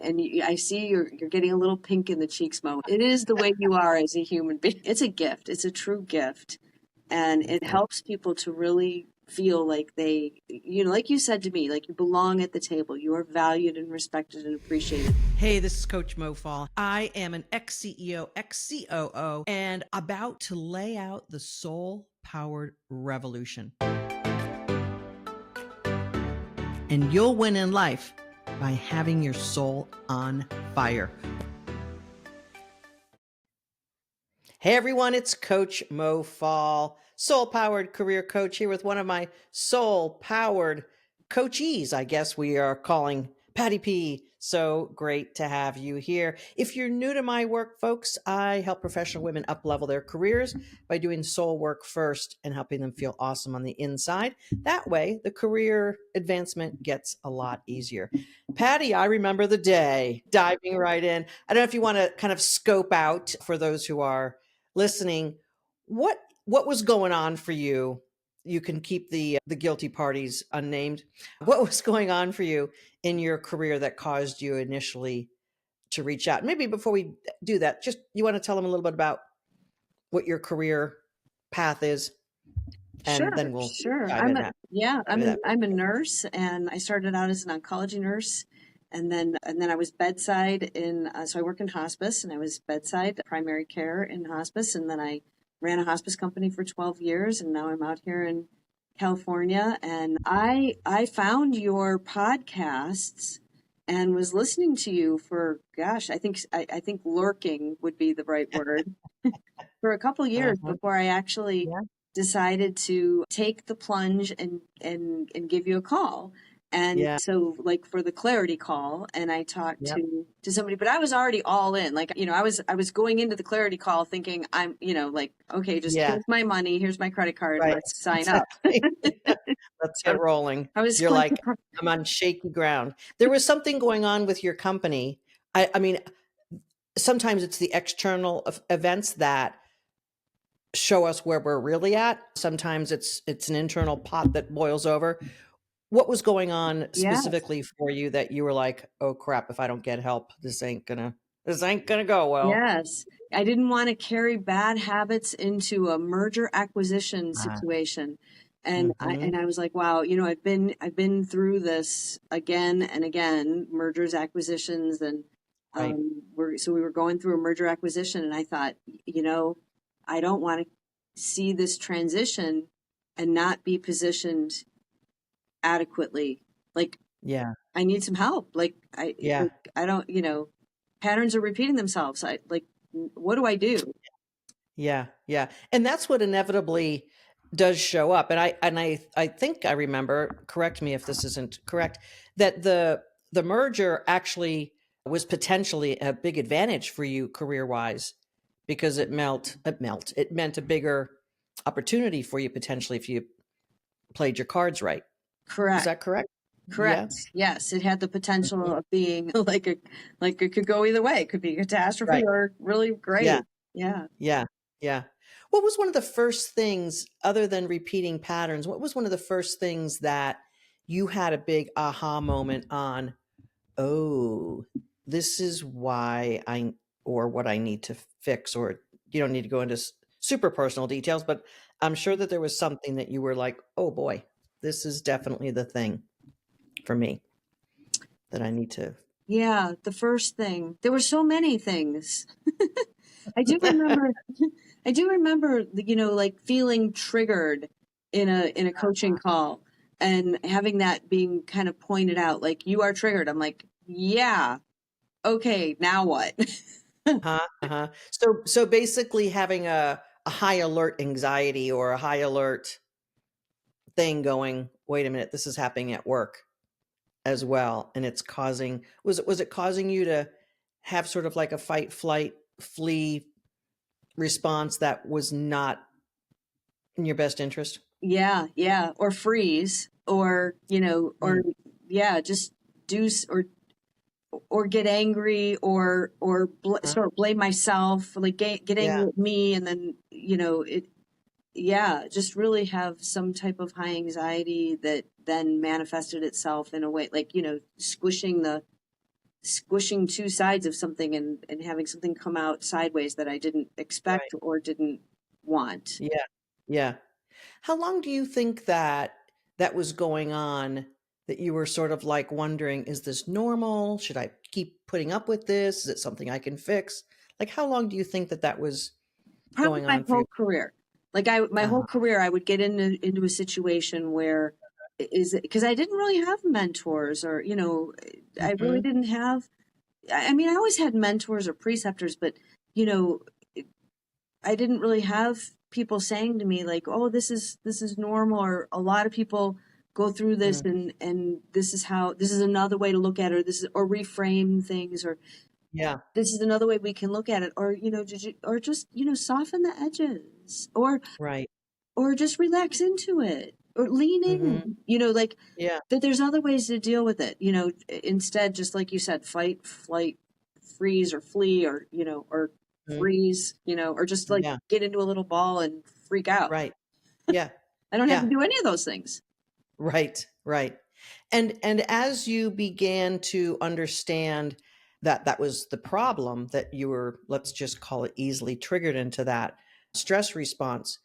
And I see you're getting a little pink in the cheeks, Mo. It is the way you are as a human being. It's a gift. It's a true gift. And it helps people to really feel like they, like you said to me, like you belong at the table. You are valued and respected and appreciated. Hey, this is Coach Mo Fall. I am an ex-CEO, ex-COO, and about to lay out the soul-powered revolution. And you'll win in life by having your soul on fire. Hey everyone, it's Coach Mo Fall, soul-powered career coach here with one of my soul-powered coachees, I guess we are calling Patti P. So great to have you here. If you're new to my work, folks, I help professional women up-level their careers by doing soul work first and helping them feel awesome on the inside. That way, the career advancement gets a lot easier. Patti, I remember the day, diving right in. I don't know if you want to kind of scope out for those who are listening, what was going on for you? You can keep the guilty parties unnamed. What was going on for you in your career that caused you initially to reach out? Maybe before we do that, just you want to tell them a little bit about what your career path is, and then we'll dive in that. I'm a nurse, and I started out as an oncology nurse, and then I was bedside so I worked in hospice, and I was bedside primary care in hospice, and then I ran a hospice company for 12 years, and now I'm out here in California, and I found your podcasts and was listening to you for, gosh, I think lurking would be the right word, for a couple years before I actually decided to take the plunge and give you a call. And so, like, for the clarity call, and I talked to somebody, but I was already all in. Like, I was going into the clarity call thinking I'm, like, okay, just here's my money, here's my credit card, let's sign up. Let's get rolling. You're like, I'm on shaky ground. There was something going on with your company. I mean, sometimes it's the external events that show us where we're really at. Sometimes it's an internal pot that boils over. What was going on specifically for you that you were like, oh crap, if I don't get help, this ain't gonna go well? Yes. I didn't want to carry bad habits into a merger acquisition situation. And I was like, wow, I've been through this again and again, mergers, acquisitions, and we were going through a merger acquisition, and I thought, I don't want to see this transition and not be positioned adequately. Like, I need some help. Like, I don't, patterns are repeating themselves. What do I do? Yeah. And that's what inevitably does show up. And I think I remember, correct me if this isn't correct, that the merger actually was potentially a big advantage for you career-wise, because it meant a bigger opportunity for you potentially if you played your cards right. Correct. Is that correct? Correct. Yes, it had the potential of being like it could go either way. It could be a catastrophe or really great. Yeah. What was one of the first things, other than repeating patterns, what was one of the first things that you had a big aha moment on? Oh, this is why what I need to fix, or you don't need to go into super personal details, but I'm sure that there was something that you were like, oh boy, this is definitely the thing for me that I need to. Yeah, the first thing. There were so many things. I do remember, like feeling triggered in a coaching call and having that being kind of pointed out, like, you are triggered. I'm like, yeah, okay, now what? So basically having a high alert anxiety or a high alert thing going, wait a minute, this is happening at work as well. And it's causing, was it causing you to have sort of like a fight, flight, flee response that was not in your best interest? Yeah. Or freeze, or, just do, or get angry, or sort of blame myself, like get angry at me. And then, just really have some type of high anxiety that then manifested itself in a way, like, squishing the squishing two sides of something and having something come out sideways that I didn't expect Right. or didn't want. Yeah. Yeah. How long do you think that that was going on, that you were sort of like wondering, is this normal? Should I keep putting up with this? Is it something I can fix? Like, how long do you think that that was Probably going my on for you? whole career. My whole Uh-huh. career, I would get into a situation where is it because I didn't really have mentors or, I really Mhm. didn't have, I mean, I always had mentors or preceptors, but, you know, I didn't really have people saying to me like, "Oh, this is normal," or a lot of people go through this Mm. and this is another way to look at it, or this is or reframe things, or Yeah. this is another way we can look at it, or or just soften the edges, Right. or just relax into it, or lean Mhm. in, like Yeah. that. There's other ways to deal with it, instead, just like you said, fight, flight, freeze, or flee, or Mhm. freeze, or just like Yeah. get into a little ball and freak out. Right. Yeah. I don't have to Yeah. do any of those things. Right. Right. And as you began to understand that that was the problem, that you were, let's just call it, easily triggered into that stress response,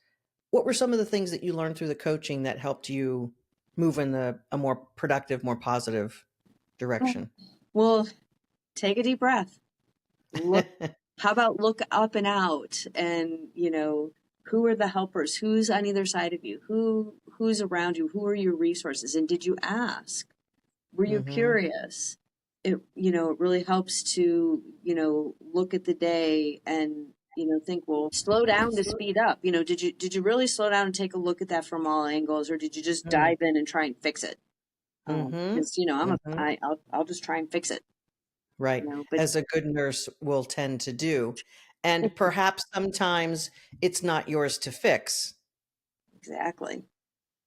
what were some of the things that you learned through the coaching that helped you move in a more productive, more positive direction? Well, take a deep breath. Look, how about look up and out, and who are the helpers? Who's on either side of you? Who's around you? Who are your resources? And did you ask? Were you Mhm. curious? It really helps to, look at the day and, think, well, slow down to speed up. Did you really slow down and take a look at that from all angles, or did you just Mm. dive in and try and fix it? Mhm. Because, Mhm. I'll just try and fix it, Right. but As a good nurse will tend to do. And perhaps sometimes it's not yours to fix. exactly.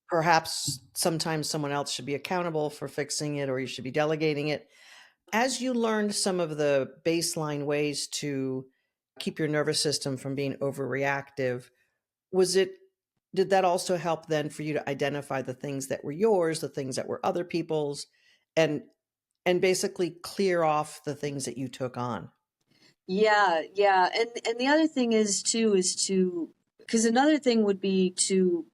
Perhaps sometimes someone else should be accountable for fixing it, or you should be delegating it. As you learned some of the baseline ways to keep your nervous system from being overreactive, was it did that also help then for you to identify the things that were yours, the things that were other people's, and basically clear off the things that you took on? Yeah, yeah. And the other thing is too, is to, because another thing would be to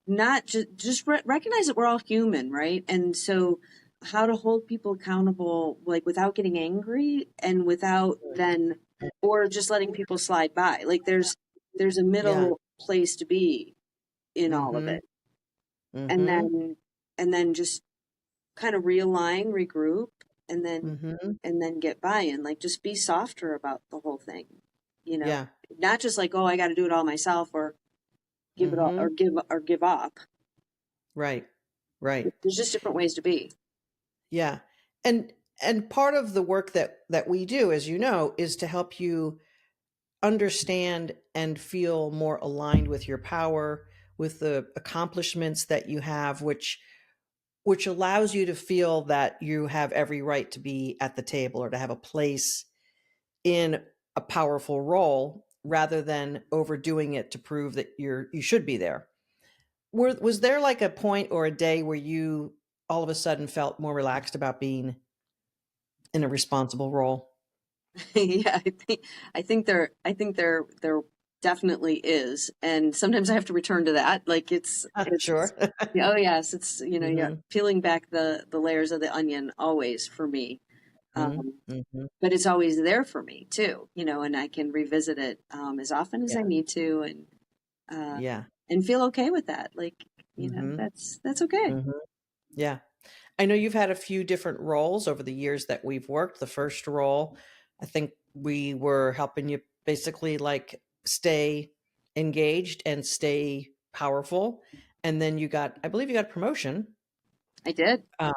not just recognize that we're all human, right? And so how to hold people accountable, like without getting angry and without then, or just letting people slide by. Like there's a Yeah. middle place to be in all of Mhm. it. And Mhm. then just kind of realign, regroup, and then Mhm. get buy-in. Like just be softer about the whole thing. You know, Yeah. Not just like, oh, I got to do it all myself, or give it all, Mhm. or give up. Right. Right. There's just different ways to be. Yeah. And part of the work that we do, as you know, is to help you understand and feel more aligned with your power, with the accomplishments that you have, which allows you to feel that you have every right to be at the table or to have a place in a powerful role, rather than overdoing it to prove that you should be there. Was there like a point or a day where you all of a sudden felt more relaxed about being in a responsible role? Yeah, I think there definitely is, and sometimes I have to return to that. Like it's Sure. yeah, oh yes, it's yeah, Mhm. peeling back the layers of the onion always for me. Mhm. Um, Mhm. but it's always there for me too, and I can revisit it as often as Yeah. I need to, uh, Yeah. and feel okay with that. Like Mhm. that's okay. Mhm. Yeah. I know you've had a few different roles over the years that we've worked. The first role, I think we were helping you basically like stay engaged and stay powerful. And then I believe you got a promotion. I did. Uh,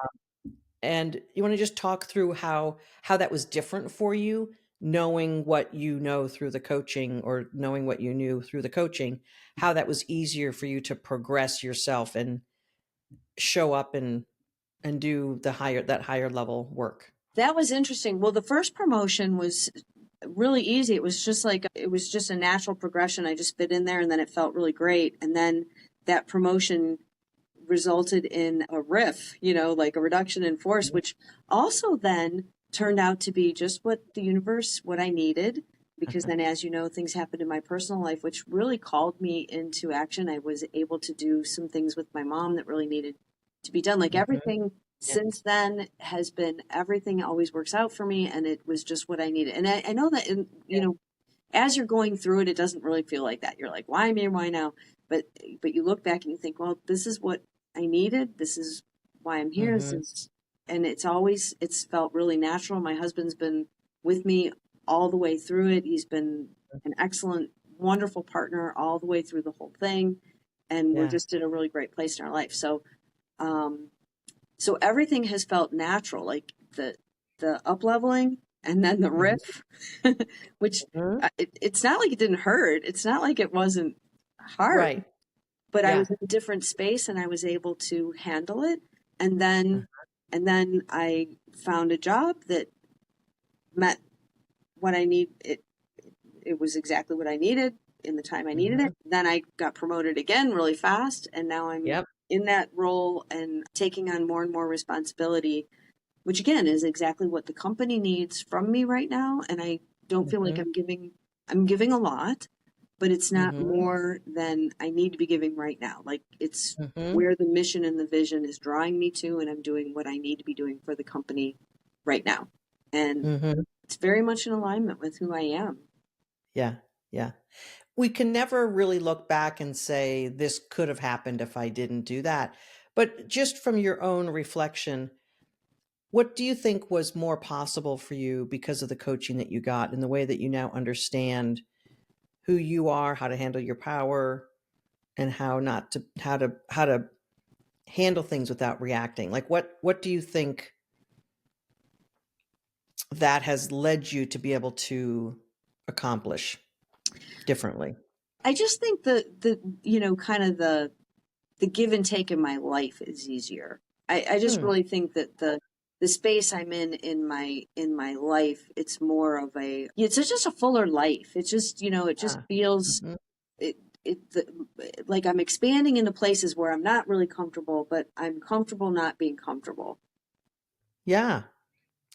and you want to just talk through how that was different for you, knowing what you know through the coaching, or knowing what you knew through the coaching, how that was easier for you to progress yourself and show up and do that higher level work. That was interesting. Well, the first promotion was really easy. It was just like it was just a natural progression. I just fit in there, and then it felt really great. And then that promotion resulted in a RIF, like a reduction in force, which also then turned out to be just what I needed. Because then, as you know, things happened in my personal life, which really called me into action. I was able to do some things with my mom that really needed to be done. Like Mm-hmm. everything Yeah. since then has been, everything always works out for me. And it was just what I needed. And I know that, as you're going through it, it doesn't really feel like that. You're like, why me? Why now? But you look back and you think, well, this is what I needed. This is why I'm here. This Mm-hmm. is, and it's felt really natural. My husband's been with me all the way through it. He's been an excellent, wonderful partner all the way through the whole thing. And we're Yeah. just in a really great place in our life. Um, so everything has felt natural, like the up leveling and then the Mm-hmm. riff, which Mm-hmm. it's not like it didn't hurt. It's not like it wasn't hard, Right. but I Yeah. was in a different space and I was able to handle it. And Uh, then I found a job that met what I need. It was exactly what I needed in the time I needed Mm-hmm. it. Then I got promoted again really fast, and now I'm Yep. in that role and taking on more and more responsibility, which again is exactly what the company needs from me right now. And I don't feel like Mm-hmm. I'm giving a lot, but it's not Mm-hmm. more than I need to be giving right now. Like it's Mm-hmm. where the mission and the vision is drawing me to, and I'm doing what I need to be doing for the company right now. And Mm-hmm. it's very much in alignment with who I am. Yeah. Yeah. We can never really look back and say, this could have happened if I didn't do that. But just from your own reflection, what do you think was more possible for you because of the coaching that you got and the way that you now understand who you are, how to handle your power, and how to handle things without reacting? Like what do you think that has led you to be able to accomplish differently? I just think kind of the give and take in my life is easier. I just Hmm. really think that the space I'm in my life, it's more of it's just a fuller life. It's just, it just Ah. feels Mhm. it it the, like I'm expanding into places where I'm not really comfortable, but I'm comfortable not being comfortable. Yeah.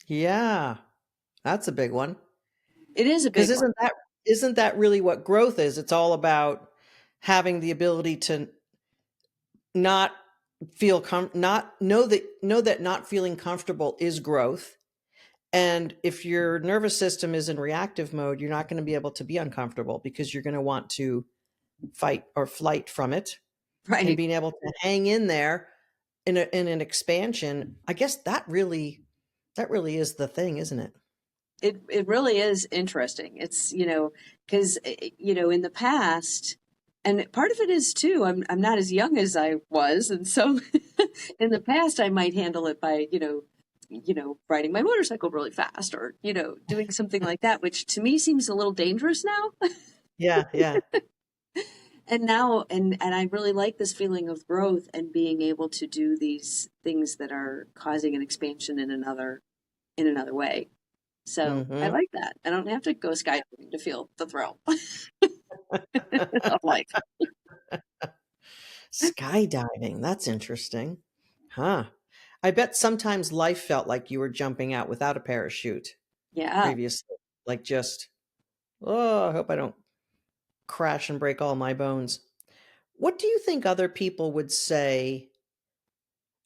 Yeah. That's a big one. It is a Because big one. isn't that really what growth is? It's all about having the ability to not not know that not feeling comfortable is growth. And if your nervous system is in reactive mode, you're not going to be able to be uncomfortable because you're going to want to fight or flight from it. And Right. being able to hang in there in an expansion, I guess that really is the thing, isn't it? It really is interesting. It's, because, in the past, and part of it is too, I'm not as young as I was. And so in the past, I might handle it by, riding my motorcycle really fast or, doing something like that, which to me seems a little dangerous now. Yeah, yeah. And now, and I really like this feeling of growth and being able to do these things that are causing an expansion in another way. So I Hmm. like that. I don't have to go skydiving to feel the thrill of life. Skydiving, that's interesting. Huh. I bet sometimes life felt like you were jumping out without a parachute Yeah. previously. Like just, oh, I hope I don't crash and break all my bones. What do you think other people would say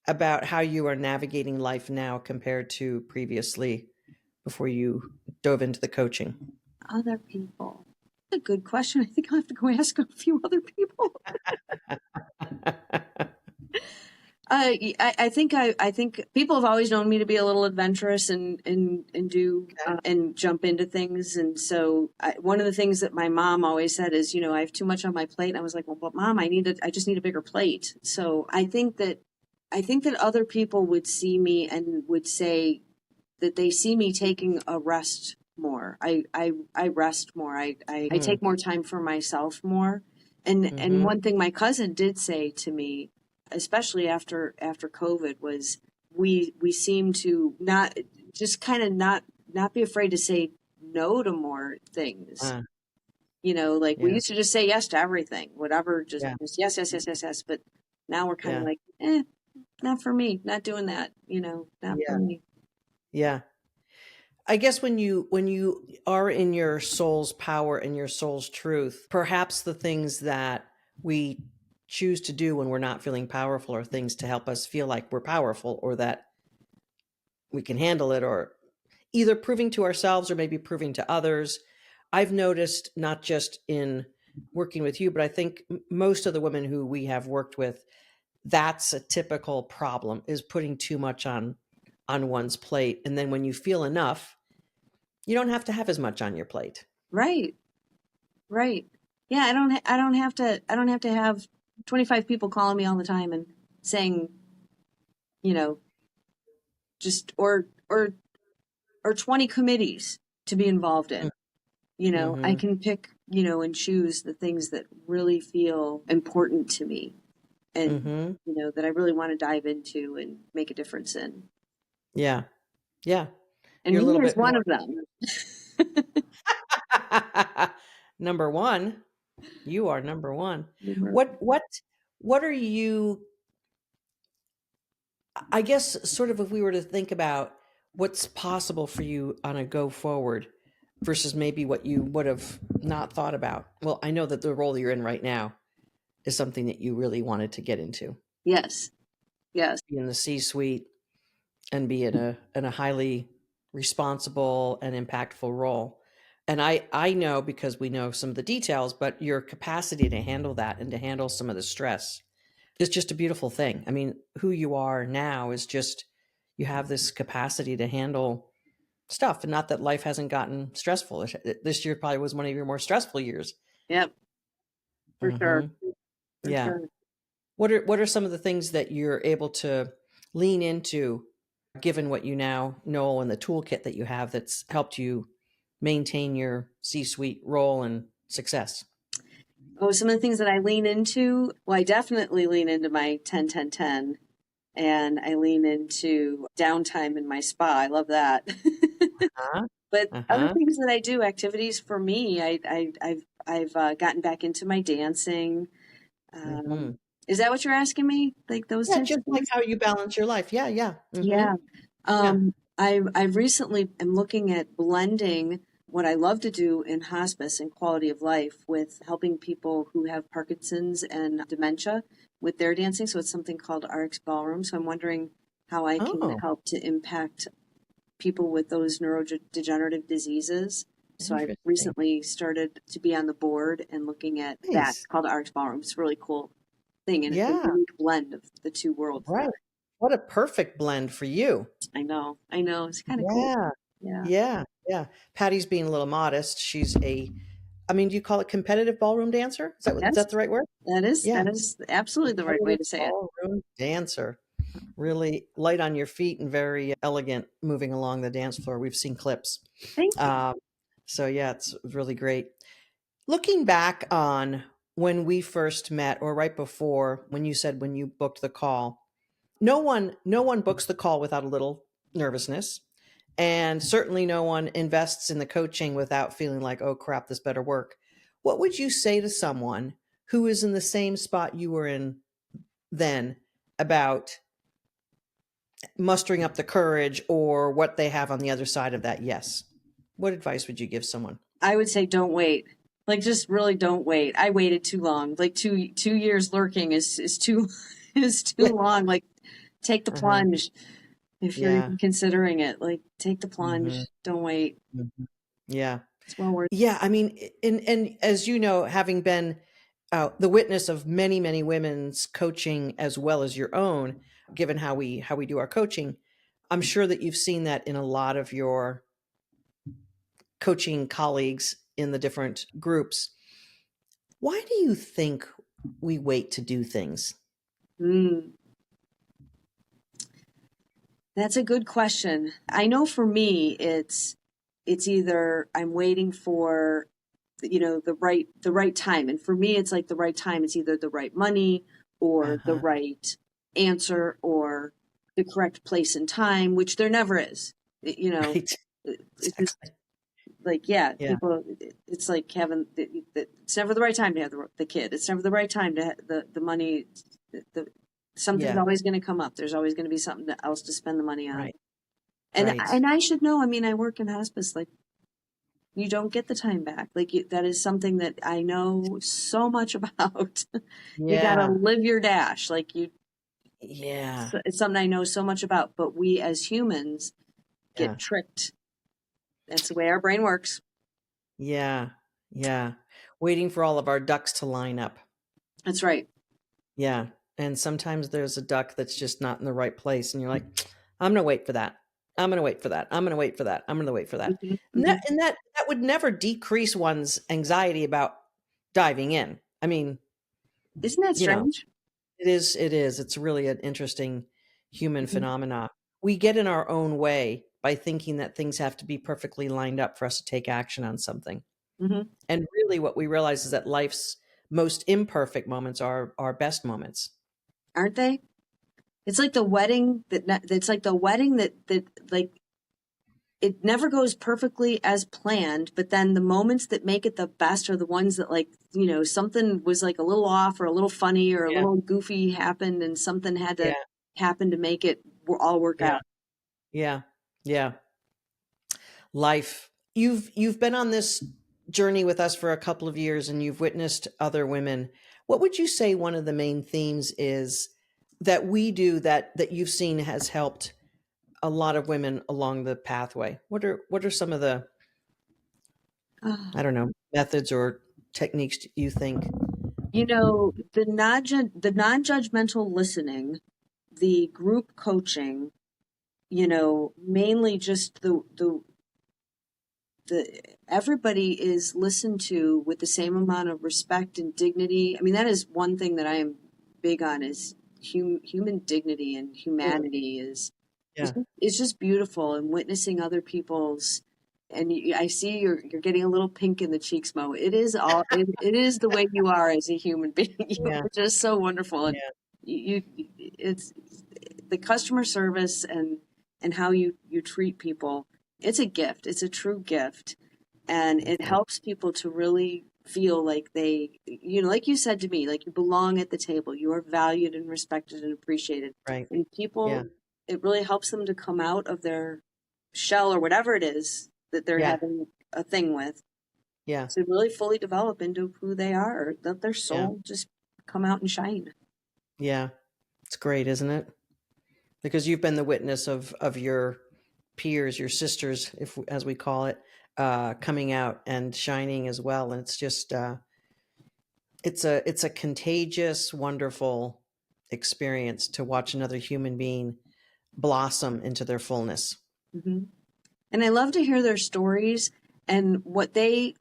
about how you are navigating life now compared to previously before you dove into the coaching? Other people. That's a good question. I think I'll have to go ask a few other people. I think people have always known me to be a little adventurous and do and jump into things. And so one of the things that my mom always said is, I have too much on my plate. And I was like, well, but mom, I just need a bigger plate. So I think that other people would see me and would say that they see me taking a rest more. I rest more. I Mm, take more time for myself more. And mhm. one thing my cousin did say to me, especially after COVID, was we seem to not just kind of not be afraid to say no to more things. Ah, Like we yeah, used to just say yes to everything, whatever, yeah, just yes, yes, yes, yes, yes. But now we're kind of yeah, like, not for me, not doing that, not for yeah, me. yeah. I guess when you are in your soul's power and your soul's truth, perhaps the things that we choose to do when we're not feeling powerful are things to help us feel like we're powerful or that we can handle it, or either proving to ourselves or maybe proving to others. I've noticed not just in working with you, but I think most of the women who we have worked with, that's a typical problem, is putting too much on one's plate. And then when you feel enough, you don't have to have as much on your plate. Right. Right. Yeah, I don't have to have 25 people calling me all the time and saying, you know, just or 20 committees to be involved in. I Mm-hmm. can pick, and choose the things that really feel important to me and, Mm-hmm. that I really want to dive into and make a difference in. Yeah. Yeah. And You're a me little is bit one more of them. number one. You are number one. What are you, I guess, sort of, if we were to think about what's possible for you on a go forward versus maybe what you would have not thought about. Well, I know that the role you're in right now is something that you really wanted to get into, Yes. Yes. be in the C-suite and be in a highly responsible and impactful role. And I know, because we know some of the details, but your capacity to handle that and to handle some of the stress is just a beautiful thing. I mean, who you are now is just, you have this capacity to handle stuff. And not that life hasn't gotten stressful. This year probably was one of your more stressful years. Yep. For sure. Hmm. For Yeah. sure. What are some of the things that you're able to lean into, given what you now know and the toolkit that you have that's helped you maintain your C-suite role and success? Oh, some of the things that I lean into, well, I definitely lean into my 10-10-10, and I lean into downtime in my spa. I love that. Uh-huh. But other Uh-huh. things that I do, activities for me, I've gotten back into my dancing. Hmm. Um, is that what you're asking me? Like those Yeah, types just of like things? how you balance your life. Yeah, yeah. Hmm. Yeah. Yeah. I've recently am looking at blending what I love to do in hospice and quality of life with helping people who have Parkinson's and dementia with their dancing. So it's something called RX Ballroom. So I'm wondering how I can Oh, help to impact people with those neurodegenerative diseases. So I've interesting. recently started to be on the board and looking at that. It's Nice. called RX Ballroom. It's a really cool thing, and it's a Yeah, unique blend of the two worlds right. there. What a perfect blend for you. I know, it's kind of cool. Yeah, Yeah. yeah, yeah. Patty's being a little modest. She's I mean, do you call it competitive ballroom dancer? Is Yes, that the right word? that Yeah, is absolutely the right way competitive to say it. ballroom dancer. Really light on your feet and very elegant moving along the dance floor. We've seen clips. Thank you. Um, so yeah, it's really great. Looking back on when we first met, or right before, when you said when you booked the call, no one books the call without a little nervousness. And certainly no one invests in the coaching without feeling like, oh crap, this better work. What would you say to someone who is in the same spot you were in then, about mustering up the courage, or what they have on the other side of that yes? What advice would you give someone? I would say don't wait. Like just really don't wait. I waited too long. Like two years lurking is too is too Yeah. long. Like take the Uh-huh. plunge if you're Yeah. even considering it. Like take the Hmm. plunge. Don't wait. Hmm. Yeah. It's well worth. Yeah. I mean, and as you know, having been the witness of many, many women's coaching as well as your own, given how we do our coaching, I'm sure that you've seen that in a lot of your coaching colleagues in the different groups. Why do you think we wait to do things? Mm, that's a good question. I know for me, it's either I'm waiting for the right time, and for me, it's like the right time. It's either the right money or the Uh-huh. right answer or the correct place and time, which there never is. Right. It's just Exactly. like, yeah, Yeah. people. It's like having it's never the right time to have the kid. It's never the right time to have the money. The something's Yeah. always going to come up. There's always going to be something else to spend the money on. Right. Right. and I should know. I mean, I work in hospice. Like, you don't get the time back. Like, that is something that I know so much about. You got to Yeah. live your dash. Like, Yeah. it's something I know so much about. But we as humans Yeah. get tricked. That's the way our brain works. Yeah. Yeah. Waiting for all of our ducks to line up. That's right. Yeah. And sometimes there's a duck that's just not in the right place. And you're like, I'm going to wait for that. I'm going to wait for that. I'm going to wait for that. I'm going to wait for that. Hmm. And Hmm. that would never decrease one's anxiety about diving in. I mean, Isn't that you know, strange? it is. It's really an interesting human phenomena. We get in our own way by thinking that things have to be perfectly lined up for us to take action on something. Hmm. And really what we realize is that life's most imperfect moments are our best moments. Aren't they? It's like the wedding that's like the wedding that like it never goes perfectly as planned, but then the moments that make it the best are the ones that, like, something was like a little off or a little funny or a Yeah. little goofy happened and something had to Yeah. happen to make it all work Yeah. out. Yeah. Yeah. Life. You've been on this journey with us for a couple of years and you've witnessed other women. What would you say one of the main themes is that we do that you've seen has helped a lot of women along the pathway? What are some of the, I don't know, methods or techniques you think? The non-judgmental listening, the group coaching, mainly just the everybody is listened to with the same amount of respect and dignity. I mean, that is one thing that I am big on, is human dignity and Mm, humanity is yeah. is just beautiful, and witnessing other people's. And I see you're getting a little pink in the cheeks, Mo. It is the way you are as a human being. You Yeah. are just so wonderful, and Yeah. it's the customer service and how you treat people. It's a gift. It's a true gift, and it Yeah. helps people to really feel like they, like you said to me, like you belong at the table. You are valued and respected and appreciated. Right. And Yeah. people, it really helps them to come out of their shell or whatever it is that they're Yeah. having a thing with, Yeah. to really fully develop into who they are, let their Yeah. soul just come out and shine. Yeah. It's great, isn't it? Because you've been the witness of your peers, your sisters, if as we call it, coming out and shining as well. And it's just it's a contagious, wonderful experience to watch another human being blossom into their fullness. Hmm. And I love to hear their stories and what they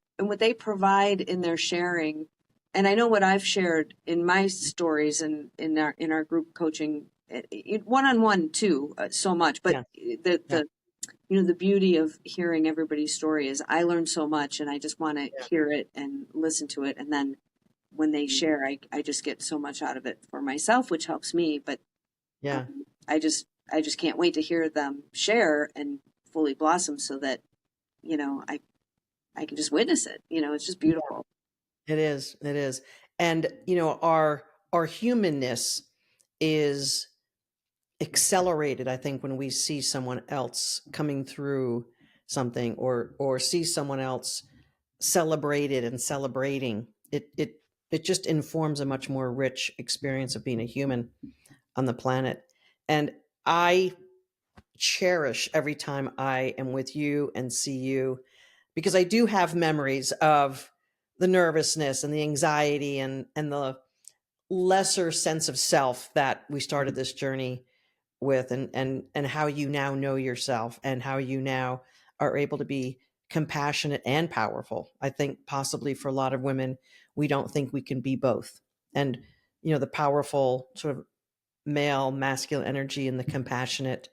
provide in their sharing. And I know what I've shared in my stories and in our group coaching, one on one too, so much. But Yeah. Yeah. the beauty of hearing everybody's story is I learn so much, and I just want to Yeah. hear it and listen to it. And then when they share, I just get so much out of it for myself, which helps me. But Yeah. I just can't wait to hear them share and fully blossom, so that I can just witness it. It's just beautiful. It is. It is. And our humanness is accelerated, I think, when we see someone else coming through something or see someone else celebrated and celebrating. It just informs a much more rich experience of being a human on the planet. And I cherish every time I am with you and see you, because I do have memories of the nervousness and the anxiety and the lesser sense of self that we started this journey with, and how you now know yourself and how you now are able to be compassionate and powerful. I think possibly for a lot of women, we don't think we can be both. And the powerful sort of male masculine energy and the compassionate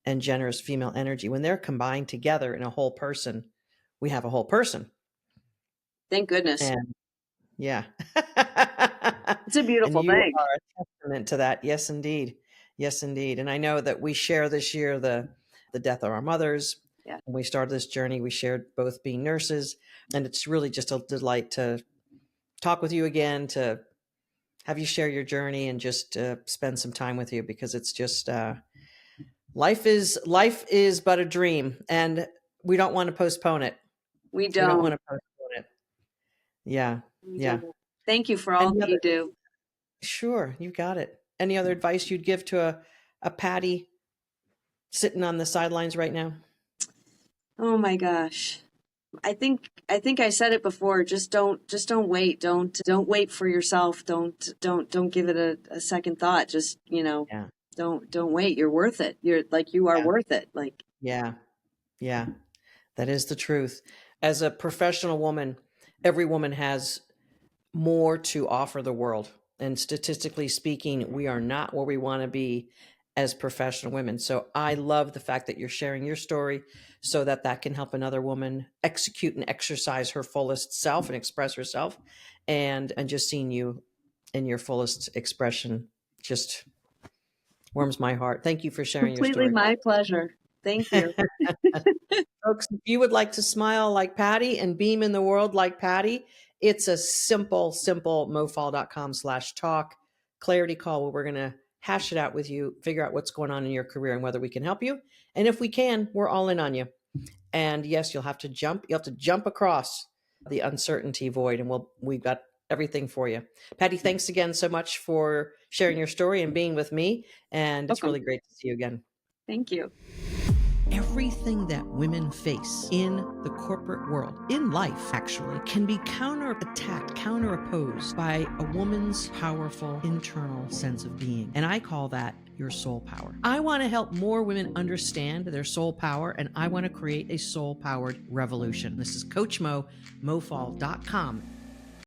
and generous female energy, when they're combined together in a whole person, we have a whole person. Thank goodness. And yeah. It's a And beautiful you thing. are a testament to that. Yes, indeed. Yes, indeed. And I know that we share this year the death of our mothers. Yeah. When we started this journey, we shared both being nurses. And it's really just a delight to talk with you again, to have you share your journey and just spend some time with you, because it's just Life is but a dream, and we don't want to postpone it. We We don't want don't. to postpone it. Yeah. We Yeah. don't. Thank you for all Any that you other do. Sure, you got it. Any other advice you'd give to a Patty sitting on the sidelines right now? Oh my gosh. I think I said it before. Just don't wait. Don't wait for yourself. Don't give it a second thought. Just, Yeah. don't wait. You're worth it. You are Yeah. worth it. Like, Yeah. Yeah. That is the truth. As a professional woman, every woman has more to offer the world. And statistically speaking, we are not where we want to be as professional women. So I love the fact that you're sharing your story so that that can help another woman execute and exercise her fullest self and express herself. And just seeing you in your fullest expression just warms my heart. Thank you for sharing your completely story. my pleasure. Thank you. Folks, if you would like to smile like Patti and beam in the world like Patti, it's a simple mofall.com/talk clarity call where we're going to hash it out with you, figure out what's going on in your career and whether we can help you. And if we can, we're all in on you. And yes, you'll have to jump across the uncertainty void, and we've got everything for you. Patti, thanks again so much for sharing your story and being with me. And it's Welcome. really great to see you again. Thank you. Everything that women face in the corporate world, in life actually, can be counterattacked, counteropposed by a woman's powerful internal sense of being. And I call that your soul power. I want to help more women understand their soul power, and I want to create a soul powered revolution. This is Coach Mo, mofall.com.